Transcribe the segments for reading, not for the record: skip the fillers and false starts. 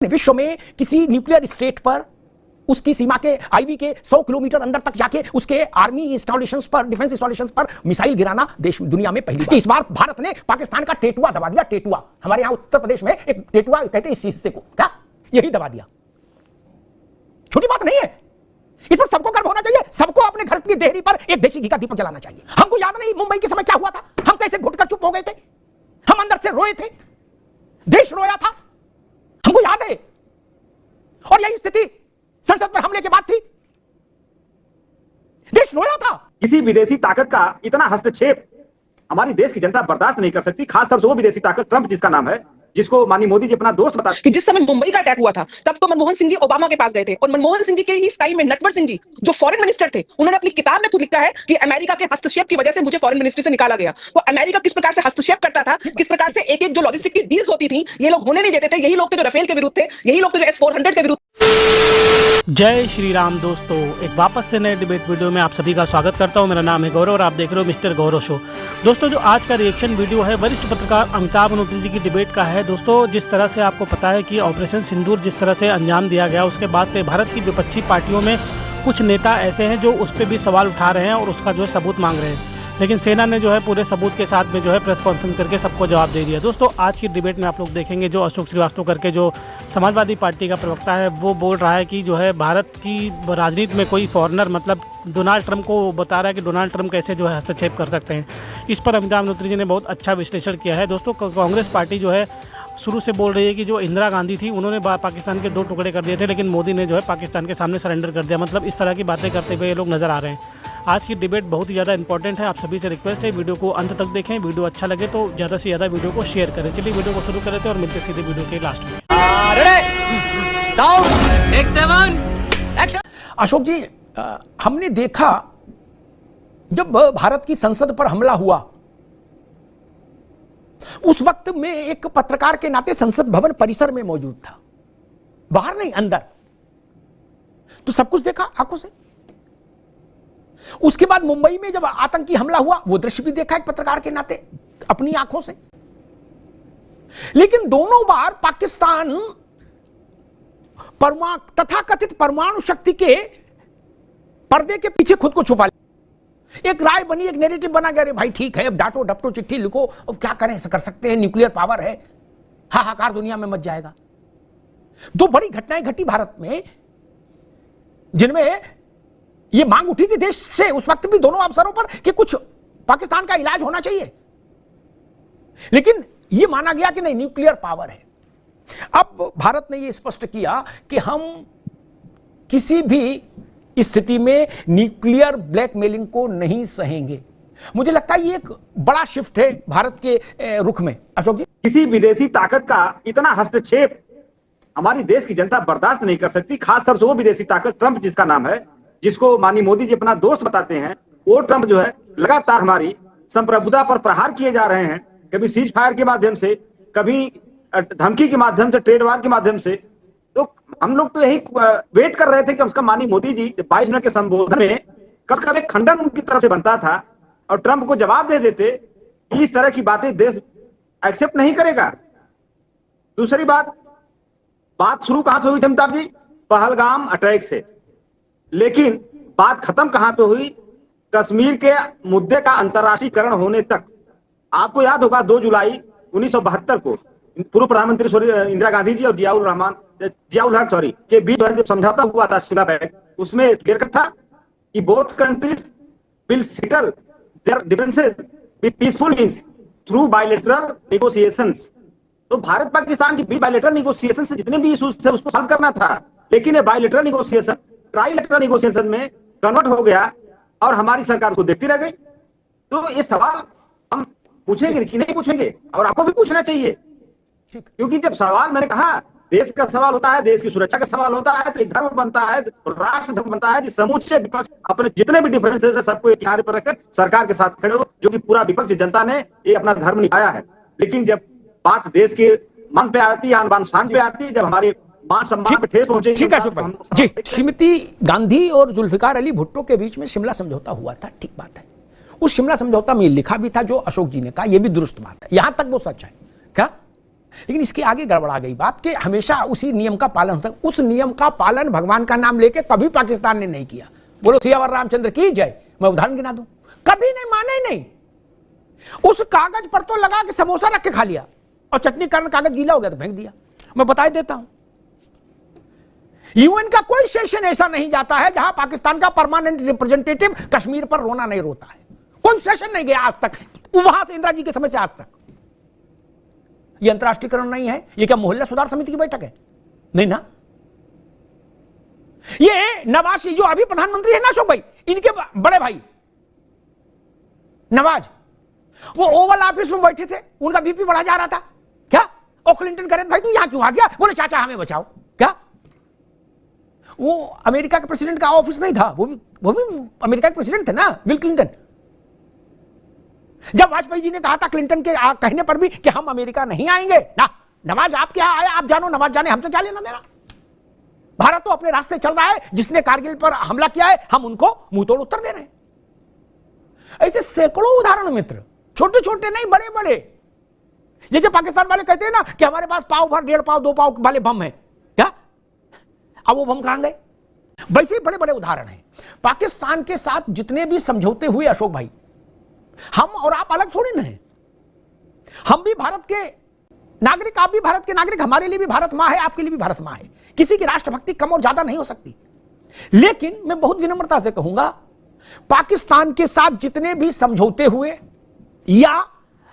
विश्व में किसी न्यूक्लियर स्टेट पर उसकी सीमा के आईवी के 100 किलोमीटर अंदर तक जाके उसके आर्मी इंस्टॉलेशंस पर, डिफेंस इंस्टॉलेशंस पर मिसाइल गिराना देश दुनिया में पहली बार। इस बार भारत ने पाकिस्तान का टेटुआ दबा दिया। टेटुआ हमारे यहां उत्तर प्रदेश में एक टेटुआ कहते हैं इस हिस्से को, क्या यही दबा दिया। छोटी बात नहीं है, इस पर सबको गर्व होना चाहिए। सबको अपने घर की देहरी पर एक देशी घी का दीपक जलाना चाहिए। हमको याद नहीं मुंबई के समय क्या हुआ था, हम कैसे घुटकर चुप हो गए थे, हम अंदर से रोए थे, देश रोया था, हमको याद है। और यही स्थिति संसद पर हमले के बाद थी, देश रोया था। किसी विदेशी ताकत का इतना हस्तक्षेप हमारी देश की जनता बर्दाश्त नहीं कर सकती, खासतौर से वो विदेशी ताकत ट्रंप जिसका नाम है, जिसको माननीय मोदी जी अपना दोस्त बताते कि जिस समय मुंबई का अटैक हुआ था तब तो मनमोहन सिंह जी ओबामा के पास गए थे, और मनमोहन सिंह जी के ही टाइम में नटवर सिंह जी जो फॉरेन मिनिस्टर थे, उन्होंने अपनी किताब में खुद लिखा है कि अमेरिका के हस्तक्षेप की वजह से मुझे फॉरेन मिनिस्ट्री से निकाला गया। तो अमेरिका किस प्रकार से हस्तक्षेप करता था, किस प्रकार से एक एक जो लॉजिस्टिक की डील्स होती थी ये लोग होने नहीं देते थे। यही लोग थे जो राफेल के विरुद्ध थे, यही लोग थे जो S-400 के विरुद्ध। जय श्री राम दोस्तों, एक वापस से नए डिबेट वीडियो में आप सभी का स्वागत करता हूं। मेरा नाम है गौरव और आप देख रहे हो मिस्टर गौरव शो। दोस्तों, जो आज का रिएक्शन वीडियो है वरिष्ठ पत्रकार अमिताभ अनुत्री जी की डिबेट का है। दोस्तों, जिस तरह से आपको पता है कि ऑपरेशन सिंदूर जिस तरह से अंजाम दिया गया, उसके बाद से भारत की विपक्षी पार्टियों में कुछ नेता ऐसे हैं जो उस पर भी सवाल उठा रहे हैं और उसका जो है सबूत मांग रहे हैं, लेकिन सेना ने जो है पूरे सबूत के साथ में जो है प्रेस कॉन्फ्रेंस करके सबको जवाब दे दिया। दोस्तों, आज की डिबेट में आप लोग देखेंगे जो अशोक श्रीवास्तव करके जो समाजवादी पार्टी का प्रवक्ता है वो बोल रहा है कि जो है भारत की राजनीति में कोई फॉरेनर, मतलब डोनाल्ड ट्रंप को बता रहा है कि डोनाल्ड ट्रंप कैसे जो है हस्तक्षेप कर सकते हैं। इस पर अमिताभ अनुत्री जी ने बहुत अच्छा विश्लेषण किया है। दोस्तों, कांग्रेस पार्टी जो है शुरू से बोल रही है कि जो इंदिरा गांधी थी उन्होंने पाकिस्तान के 2 टुकड़े कर दिए थे, लेकिन मोदी ने जो है पाकिस्तान के सामने सरेंडर कर दिया। मतलब इस तरह की बातें करते हुए ये लोग नजर आ रहे हैं। आज की डिबेट बहुत ही ज़्यादा इंपॉर्टेंट है। आप सभी से रिक्वेस्ट है वीडियो को अंत तक देखें, वीडियो अच्छा लगे तो ज़्यादा से ज़्यादा वीडियो को शेयर करें। चलिए वीडियो को शुरू करते हैं और मिलते सीधे वीडियो के लास्ट में। अशोक जी, हमने देखा जब भारत की संसद पर हमला हुआ उस वक्त में एक पत्रकार के नाते संसद भवन परिसर में मौजूद था, बाहर नहीं अंदर, तो सब कुछ देखा आंखों से। उसके बाद मुंबई में जब आतंकी हमला हुआ वो दृश्य भी देखा एक पत्रकार के नाते अपनी आंखों से। लेकिन दोनों बार पाकिस्तान तथाकथित परमाणु शक्ति के पर्दे के पीछे खुद को छुपा लिया। एक राय बनी, एक नैरेटिव बना गया, अरे भाई ठीक है अब डांटो डपटो चिट्ठी लिखो, अब क्या करें, कर सकते हैं, न्यूक्लियर पावर है, हाहाकार दुनिया में मच जाएगा। 2 बड़ी घटनाएं घटी भारत में जिनमें यह मांग उठी थी देश से उस वक्त भी दोनों अवसरों पर कि कुछ पाकिस्तान का इलाज होना चाहिए, लेकिन यह माना गया कि नहीं न्यूक्लियर पावर है। अब भारत ने यह स्पष्ट किया कि हम किसी भी स्थिति में न्यूक्लियर ब्लैकमेलिंग को नहीं सहेंगे। मुझे लगता है ये एक बड़ा शिफ्ट है भारत के रुख में। अशोक जी, किसी विदेशी ताकत का इतना हस्तक्षेप हमारी देश की जनता बर्दाश्त नहीं कर सकती, खासतौर से वो विदेशी ताकत ट्रंप जिसका नाम है, जिसको माननीय मोदी जी अपना दोस्त बताते हैं। वो ट्रंप जो है लगातार हमारी संप्रभुता पर प्रहार किए जा रहे हैं, कभी सीज फायर के माध्यम से, कभी धमकी के माध्यम से, ट्रेड वार के माध्यम से। तो हम लोग तो यही वेट कर रहे थे कि उसका माननीय मोदी जी 22 मिनट के संबोधन में कब एक खंडन उनकी तरफ से बनता था और ट्रंप को जवाब दे देते कि इस तरह की बातें देश एक्सेप्ट नहीं करेगा। दूसरी बात शुरू कहां से हुई थी अमिताभ जी? पहलगाम अटैक से। लेकिन बात खत्म कहां पे हुई? कश्मीर के मुद्दे का अंतर्राष्ट्रीयकरण होने तक। आपको याद होगा 2 जुलाई 1972 को पूर्व प्रधानमंत्री इंदिरा गांधी जी और जियाउल हक के बीच जो समझौता हुआ था शिमला बैठ, उसमें क्लियर कट था कि both countries will settle there differences with peaceful means through bilateral negotiations. तो भारत पाकिस्तान की बायलैटरल नेगोशिएशन से जितने भी इश्यूज थे उसको सॉल्व करना था, लेकिन ये बायलैटरल नेगोशिएशन ट्राइलैटरल नेगोशिएशन में कन्वर्ट हो गया और हमारी सरकार उसको देखती रह गई। तो ये सवाल हम पूछेंगे कि नहीं पूछेंगे, और आपको भी पूछना चाहिए, क्योंकि जब सवाल, मैंने कहा देश का सवाल होता है, देश की सुरक्षा का सवाल होता है, तो एक धर्म बनता है, राष्ट्र धर्म बनता है कि समूचे विपक्ष अपने जितने भी डिफरेंसेस है सबको एक किनारे पर रखकर सरकार के साथ खड़े हो, जो कि पूरा विपक्ष जनता ने ये अपना धर्म निभाया है। लेकिन जब बात देश के मन पे आती है, आन बान शान पे आती है, जब हमारे मान सम्मान पे ठेस पहुंचे। ठीक है अशोक भाई जी, श्रीमती गांधी और जुल्फिकार अली भुट्टो के बीच में शिमला समझौता हुआ था, ठीक बात है। उस शिमला समझौता में लिखा भी था जो अशोक जी ने कहा, यह भी दुरुस्त बात है, यहां तक वो सच है। क्या लेकिन इसके आगे गड़बड़ा गई बात कि हमेशा उसी नियम का पालन होता है। उस नियम का पालन भगवान का नाम लेके कभी पाकिस्तान ने नहीं किया। बोलो सियावर रामचंद्र की जय। मैं उदाहरण गिना दूं, कभी नहीं माने ही नहीं। उस कागज पर तो लगा के समोसा रख के खा लिया और चटनी कारण कागज गीला हो गया तो फेंक दिया। मैं बता देता हूं, यूएन का कोई सेशन ऐसा नहीं जाता है जहां पाकिस्तान का परमानेंट रिप्रेजेंटेटिव कश्मीर पर रोना नहीं रोता है। कोई सेशन नहीं गया आज तक, वहां से इंदिरा जी के समय से आज तक। यह अंतरराष्ट्रीयकरण नहीं है, यह क्या मोहल्ला सुधार समिति की बैठक है? नहीं ना। ये नवाज जो अभी प्रधानमंत्री है ना अशोक भाई, इनके बड़े भाई नवाज, वो ओवल ऑफिस में बैठे थे, उनका बीपी बढ़ा जा रहा था। क्या ओ क्लिंटन करे भाई तू यहां क्यों आ गया? बोले चाचा हमें बचाओ। क्या वो अमेरिका के प्रेसिडेंट का ऑफिस नहीं था? वो भी अमेरिका के प्रेसिडेंट थे ना, बिल क्लिंटन। जब वाजपेयी जी ने कहा था क्लिंटन के कहने पर भी कि हम अमेरिका नहीं आएंगे ना, नवाज आप क्या आया आप जानो, नवाज जाने, हमसे क्या लेना देना। भारत तो अपने रास्ते चल रहा है, जिसने कारगिल पर हमला किया है हम उनको मुंह तोड़ उत्तर दे रहे हैं। ऐसे सैकड़ों उदाहरण मित्र, छोटे छोटे नहीं बड़े बड़े। जैसे पाकिस्तान वाले कहते हैं ना कि हमारे पास पाव भर 1.5 पाव 2 पाव वाले बम है, क्या अब वो बम कहां गए? वैसे ही बड़े बड़े उदाहरण हैं। पाकिस्तान के साथ जितने भी समझौते हुए अशोक भाई, हम और आप अलग थोड़ी ना हैं। हम भी भारत के नागरिक, आप भी भारत के नागरिक। हमारे लिए भी भारत मां है, आपके लिए भी भारत मां है। किसी की राष्ट्रभक्ति कम और ज्यादा नहीं हो सकती। लेकिन मैं बहुत विनम्रता से कहूंगा, पाकिस्तान के साथ जितने भी समझौते हुए, या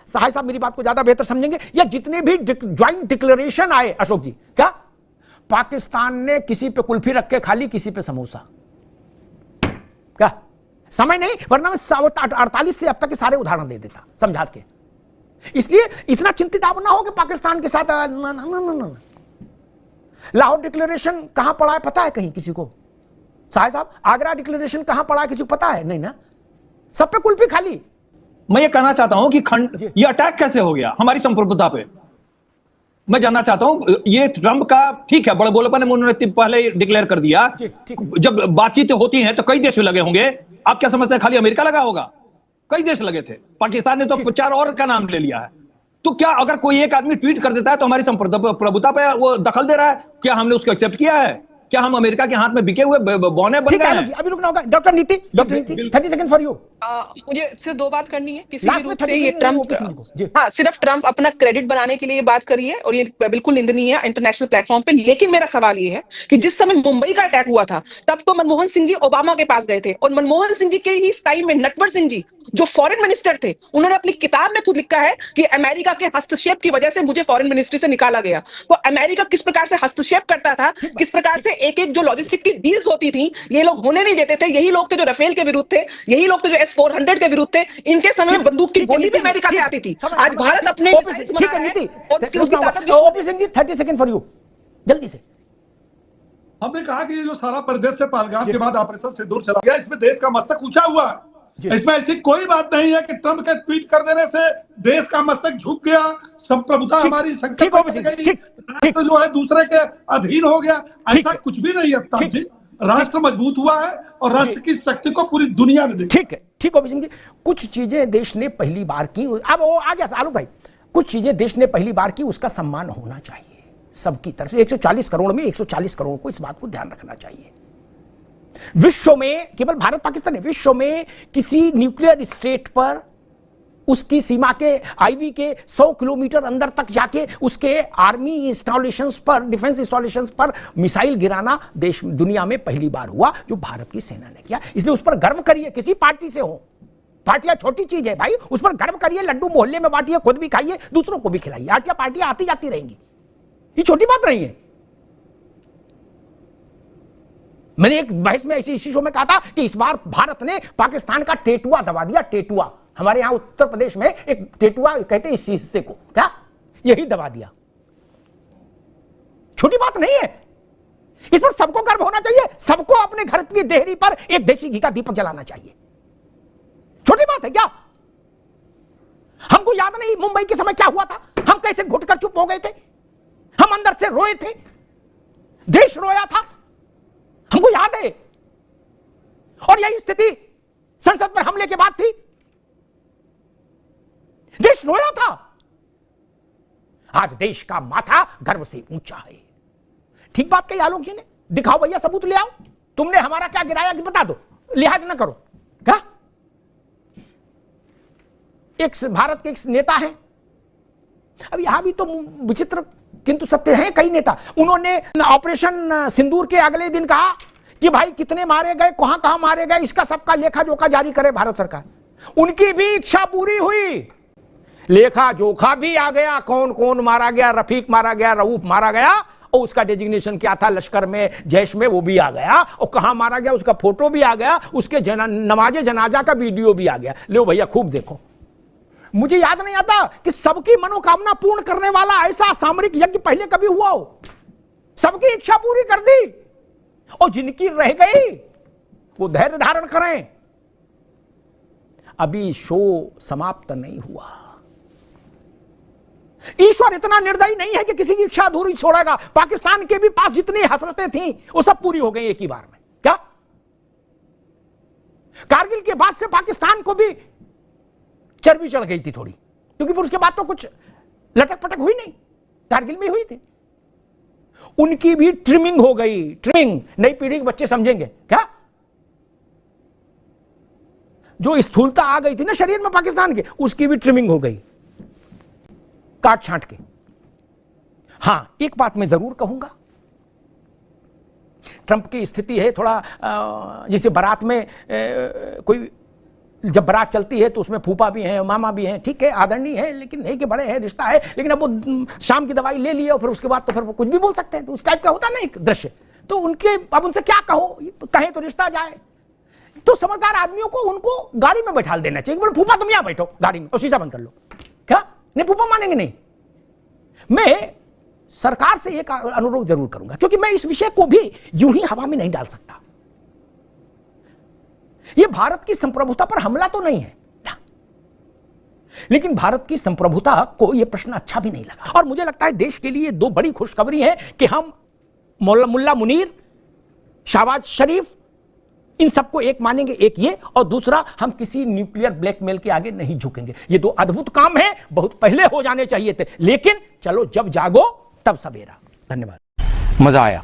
सहाय साहब मेरी बात को ज्यादा बेहतर समझेंगे, या जितने भी ज्वाइंट डिक्लेरेशन आए अशोक जी, क्या पाकिस्तान ने किसी पे कुल्फी रख के खा ली, किसी पे समोसा? क्या समय नहीं, वरना मैं 48 से अब तक के सारे उदाहरण दे देता समझा के। इसलिए इतना चिंतित आप ना हो कि पाकिस्तान के साथ न। लाहौर डिक्लेरेशन कहां पड़ा है पता है कहीं किसी को? साहब साहब आगरा डिक्लेरेशन कहां पड़ा है किसी को पता है? नहीं ना, सब पे कुल्फी खाली। मैं ये कहना चाहता हूं कि ये अटैक कैसे हो गया हमारी संप्रभुता पे? मैं जानना चाहता हूं। ये ट्रंप का ठीक है, बड़े बोलेपन में उन्होंने पहले डिक्लेयर कर दिया। जब बातचीतें होती हैं तो कई देश लगे होंगे। आप क्या समझते हैं खाली अमेरिका लगा होगा? कई देश लगे थे। पाकिस्तान ने तो 4 और का नाम ले लिया है। तो क्या अगर कोई एक आदमी ट्वीट कर देता है तो हमारी संप्रभुता पे वो दखल दे रहा है? क्या हमने उसको एक्सेप्ट किया है? क्या हम अमेरिका के हाथ में बिके हुए बौने बन गए हैं? अभी रुकना होगा। डॉक्टर नीति 30 सेकंड फॉर यू। मुझे सिर्फ 2 बात करनी है। किसी भी रूप से ये ट्रंप, हाँ सिर्फ ट्रंप अपना क्रेडिट बनाने के लिए बात करी है और ये बिल्कुल निंदनीय है इंटरनेशनल प्लेटफॉर्म पे। लेकिन मेरा सवाल ये है कि जिस समय मुंबई का अटैक हुआ था तब तो मनमोहन सिंह जी ओबामा के पास गए थे, और मनमोहन सिंह जी के ही टाइम में नटवर सिंह जी जो फॉरेन मिनिस्टर थे, उन्होंने अपनी किताब में खुद लिखा है कि अमेरिका के हस्तक्षेप की वजह से मुझे फॉरेन मिनिस्ट्री से निकाला गया। तो अमेरिका किस प्रकार से हस्तक्षेप करता था, किस प्रकार से एक एक जो लॉजिस्टिक की डील्स होती थी ये लोग होने नहीं देते थे। यही लोग थे जो राफेल के विरुद्ध थे, यही लोग थे जो S-400 के विरुद्ध थे। इनके समय में बंदूक की गोली भी अमेरिका से आती थी। आज भारत अपने 30 सेकंड फॉर यू, जल्दी से। हमने कहा कि ये जो सारा परदेश से पहलगाम के बाद ऑपरेशन सिंदूर चला गया, इसमें देश का मस्तक ऊंचा हुआ है। इसमें ऐसी कोई बात नहीं है कि ट्रंप के ट्वीट कर देने से देश का मस्तक झुक गया, संप्रभुता हमारी संकल्प राष्ट्र जो है दूसरे के अधीन हो गया। ऐसा कुछ भी नहीं है जी। राष्ट्र मजबूत हुआ है और राष्ट्र की शक्ति को पूरी दुनिया ने देखा। ठीक है सिंह जी। कुछ चीजें देश ने पहली बार की, अब वो आ गया आलू भाई, कुछ चीजें देश ने पहली बार की, उसका सम्मान होना चाहिए सबकी तरफ से। 140 करोड़ में 140 करोड़ को इस बात को ध्यान रखना चाहिए। विश्व में, केवल भारत पाकिस्तान है, विश्व में किसी न्यूक्लियर स्टेट पर उसकी सीमा के आईवी के 100 किलोमीटर अंदर तक जाके उसके आर्मी इंस्टॉलेशंस पर, डिफेंस इंस्टॉलेशंस पर मिसाइल गिराना देश दुनिया में पहली बार हुआ, जो भारत की सेना ने किया। इसलिए उस पर गर्व करिए, किसी पार्टी से हो। पार्टियां छोटी चीज है भाई, उस पर गर्व करिए। लड्डू मोहल्ले में बांटिए, खुद भी खाइए, दूसरों को भी खिलाइए। पार्टियां आती जाती रहेंगी, ये छोटी बात नहीं है। मैंने एक बहस में इसी शो में कहा था कि इस बार भारत ने पाकिस्तान का टेटुआ दबा दिया। टेटुआ, हमारे यहां उत्तर प्रदेश में एक टेटुआ कहते हैं इस हिस्से को, क्या यही दबा दिया। छोटी बात नहीं है, इस पर सबको गर्व होना चाहिए। सबको अपने घर की देहरी पर एक देशी घी का दीपक जलाना चाहिए। छोटी बात है क्या? हमको याद नहीं मुंबई के समय क्या हुआ था, हम कैसे घुटकर चुप हो गए थे, हम अंदर से रोए थे, देश रोया था, हमको याद है। और यही स्थिति संसद पर हमले के बाद थी, देश रोया था। आज देश का माथा गर्व से ऊंचा है। ठीक बात कही आलोक जी ने। दिखाओ भैया, सबूत ले आओ। तुमने हमारा क्या गिराया कि बता दो, लिहाज ना करो। क्या एक भारत के एक नेता है, अब यहां भी तो विचित्र किंतु सत्य है, कई नेता, उन्होंने ऑपरेशन सिंदूर के अगले दिन कहा कि भाई कितने मारे गए, कहां कहां मारे गए, इसका सबका लेखा जोखा जारी करे भारत सरकार। उनकी भी इच्छा पूरी हुई, लेखा जोखा भी आ गया, कौन कौन मारा गया, रफीक मारा गया, रऊफ मारा गया, और उसका डेजिग्नेशन क्या था लश्कर में, जैश में, वो भी आ गया, और कहां मारा गया उसका फोटो भी आ गया, उसके नमाजे जनाजा का वीडियो भी आ गया। लो भैया खूब देखो। मुझे याद नहीं आता कि सबकी मनोकामना पूर्ण करने वाला ऐसा सामरिक यज्ञ पहले कभी हुआ हो। सबकी इच्छा पूरी कर दी, और जिनकी रह गई वो धैर्य धारण करें। अभी शो समाप्त नहीं हुआ। ईश्वर इतना निर्दयी नहीं है कि किसी की इच्छा अधूरी छोड़ेगा। पाकिस्तान के भी पास जितनी हसरतें थी वो सब पूरी हो गई एक ही बार में। क्या कारगिल के बाद से पाकिस्तान को भी चर्बी चढ़ गई थी थोड़ी, क्योंकि फिर उसके बाद तो कुछ लटक पटक हुई नहीं, कारगिल में हुई थी। उनकी भी ट्रिमिंग हो गई। ट्रिमिंग नई पीढ़ी के बच्चे समझेंगे क्या। जो स्थूलता आ गई थी ना शरीर में पाकिस्तान के, उसकी भी ट्रिमिंग हो गई, काट छांट के। हां, एक बात मैं जरूर कहूंगा, ट्रंप की स्थिति है थोड़ा जैसे बारात में कोई जब बारात चलती है तो उसमें फूफा भी हैं, मामा भी हैं, ठीक है, आदरणीय है, लेकिन नहीं कि बड़े हैं, रिश्ता है, लेकिन अब वो शाम की दवाई ले लिए और फिर उसके बाद तो फिर वो कुछ भी बोल सकते हैं, तो उस टाइप का होता ना एक दृश्य। तो उनके अब उनसे क्या कहो, कहें तो रिश्ता जाए। तो समझदार आदमियों को उनको गाड़ी में बैठा देना चाहिए। बोले फूफा तुम यहां बैठो गाड़ी में और शीशा बंद कर लो। क्या नहीं, फूफा मानेंगे नहीं। मैं सरकार से एक अनुरोध जरूर करूंगा, क्योंकि मैं इस विषय को भी यूं ही हवा में नहीं डाल सकता। यह भारत की संप्रभुता पर हमला तो नहीं है ना, लेकिन भारत की संप्रभुता को यह प्रश्न अच्छा भी नहीं लगा। और मुझे लगता है देश के लिए दो बड़ी खुशखबरी है कि हम मुल्ला मुनीर, शहबाज शरीफ, इन सबको एक मानेंगे, एक ये, और दूसरा हम किसी न्यूक्लियर ब्लैकमेल के आगे नहीं झुकेंगे। ये दो अद्भुत काम है, बहुत पहले हो जाने चाहिए थे, लेकिन चलो जब जागो तब सवेरा। धन्यवाद। मजा आया।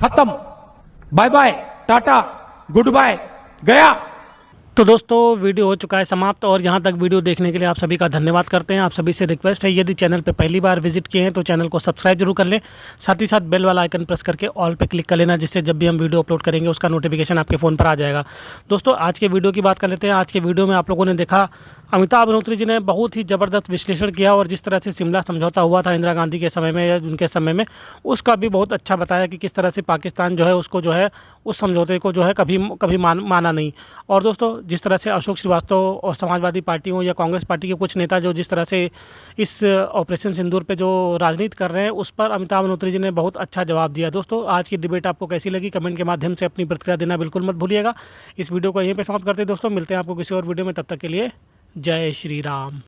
खत्म, बाय बाय, टाटा, गुड बाय, गया। तो दोस्तों वीडियो हो चुका है समाप्त, और यहाँ तक वीडियो देखने के लिए आप सभी का धन्यवाद करते हैं। आप सभी से रिक्वेस्ट है, यदि चैनल पे पहली बार विजिट किए हैं तो चैनल को सब्सक्राइब जरूर कर लें, साथ ही साथ बेल वाला आइकन प्रेस करके ऑल पे क्लिक कर लेना, जिससे जब भी हम वीडियो अपलोड करेंगे उसका नोटिफिकेशन आपके फ़ोन पर आ जाएगा। दोस्तों आज के वीडियो की बात कर लेते हैं। आज के वीडियो में आप लोगों ने देखा अमिताभ अग्निहोत्री जी ने बहुत ही ज़बरदस्त विश्लेषण किया, और जिस तरह से शिमला समझौता हुआ था इंदिरा गांधी के समय में या उनके समय में, उसका भी बहुत अच्छा बताया कि किस तरह से पाकिस्तान जो है उसको जो है उस समझौते को जो है कभी माना नहीं। और दोस्तों जिस तरह से अशोक श्रीवास्तव और समाजवादी पार्टियों या कांग्रेस पार्टी के कुछ नेता जो जिस तरह से इस ऑपरेशन सिंदूर पे जो राजनीति कर रहे हैं, उस पर अमिताभ अग्निहोत्री जी ने बहुत अच्छा जवाब दिया। दोस्तों आज की डिबेट आपको कैसी लगी कमेंट के माध्यम से अपनी प्रतिक्रिया देना बिल्कुल मत भूलिएगा। इस वीडियो को यहीं पर समाप्त करते हैं दोस्तों, मिलते हैं आपको किसी और वीडियो में, तब तक के लिए जय श्री राम।